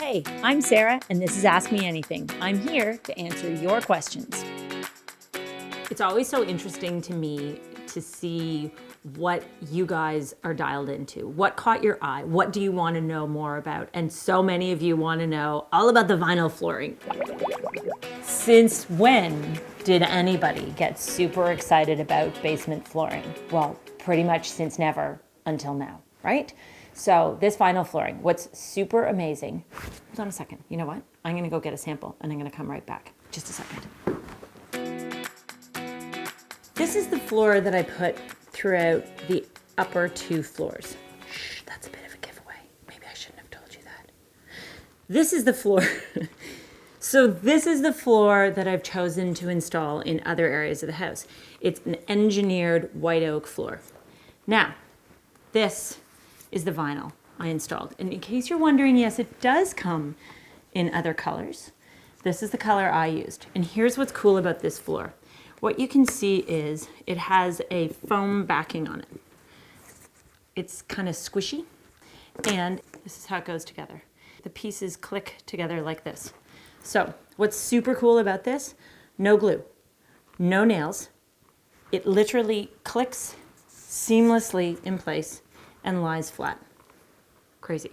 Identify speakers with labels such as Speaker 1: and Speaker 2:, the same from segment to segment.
Speaker 1: Hi, I'm Sarah, and this is Ask Me Anything. I'm here to answer your questions. It's always so interesting to me to see what you guys are dialed into. What caught your eye? What do you want to know more about? And so many of you want to know all about the vinyl flooring. Since when did anybody get super excited about basement flooring? Well, pretty much since never until now, right? So this vinyl flooring, what's super amazing, hold on a second, you know what? I'm gonna go get a sample and I'm gonna come right back. Just a second. This is the floor that I put throughout the upper two floors. Shh, that's a bit of a giveaway. Maybe I shouldn't have told you that. This is the floor. So this is the floor that I've chosen to install in other areas of the house. It's an engineered white oak floor. Now, this is the vinyl I installed. And in case you're wondering, yes, it does come in other colors. This is the color I used. And here's what's cool about this floor. What you can see is it has a foam backing on it. It's kind of squishy, and this is how it goes together. The pieces click together like this. So what's super cool about this? No glue, no nails. It literally clicks seamlessly in place and lies flat. Crazy.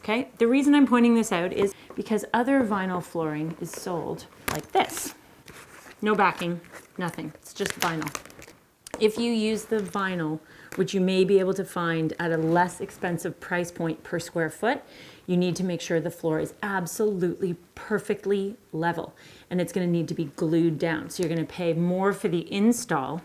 Speaker 1: Okay, the reason I'm pointing this out is because other vinyl flooring is sold like this. No backing, nothing, it's just vinyl. If you use the vinyl, which you may be able to find at a less expensive price point per square foot, you need to make sure the floor is absolutely perfectly level, and it's gonna need to be glued down. So you're gonna pay more for the install.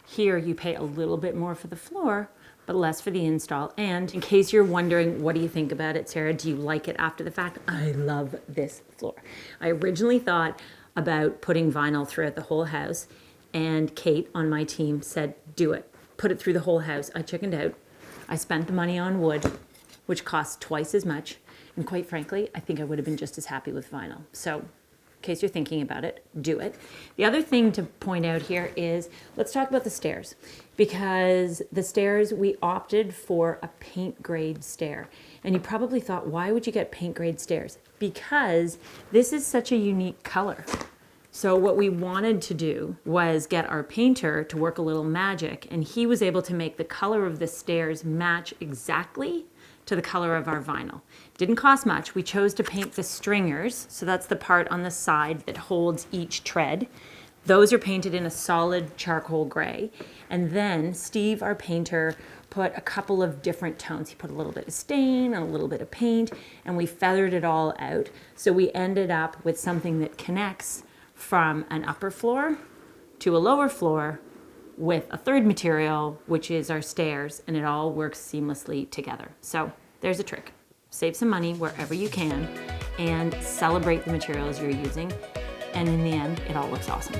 Speaker 1: Here you pay a little bit more for the floor, but less for the install. And in case you're wondering, what do you think about it, Sarah? Do you like it after the fact? I love this floor. I originally thought about putting vinyl throughout the whole house, and Kate on my team said, do it. Put it through the whole house. I chickened out. I spent the money on wood, which costs twice as much. And quite frankly, I think I would have been just as happy with vinyl. So in case you're thinking about it, do it. The other thing to point out here is, let's talk about the stairs. Because the stairs, we opted for a paint grade stair. And you probably thought, why would you get paint grade stairs? Because this is such a unique color. So what we wanted to do was get our painter to work a little magic, and he was able to make the color of the stairs match exactly to the color of our vinyl. Didn't cost much. We chose to paint the stringers, so that's the part on the side that holds each tread. Those are painted in a solid charcoal gray. And then Steve, our painter, put a couple of different tones. He put a little bit of stain and a little bit of paint, and we feathered it all out. So we ended up with something that connects from an upper floor to a lower floor with a third material, which is our stairs, and it all works seamlessly together. So there's a trick. Save some money wherever you can and celebrate the materials you're using. And in the end, it all looks awesome.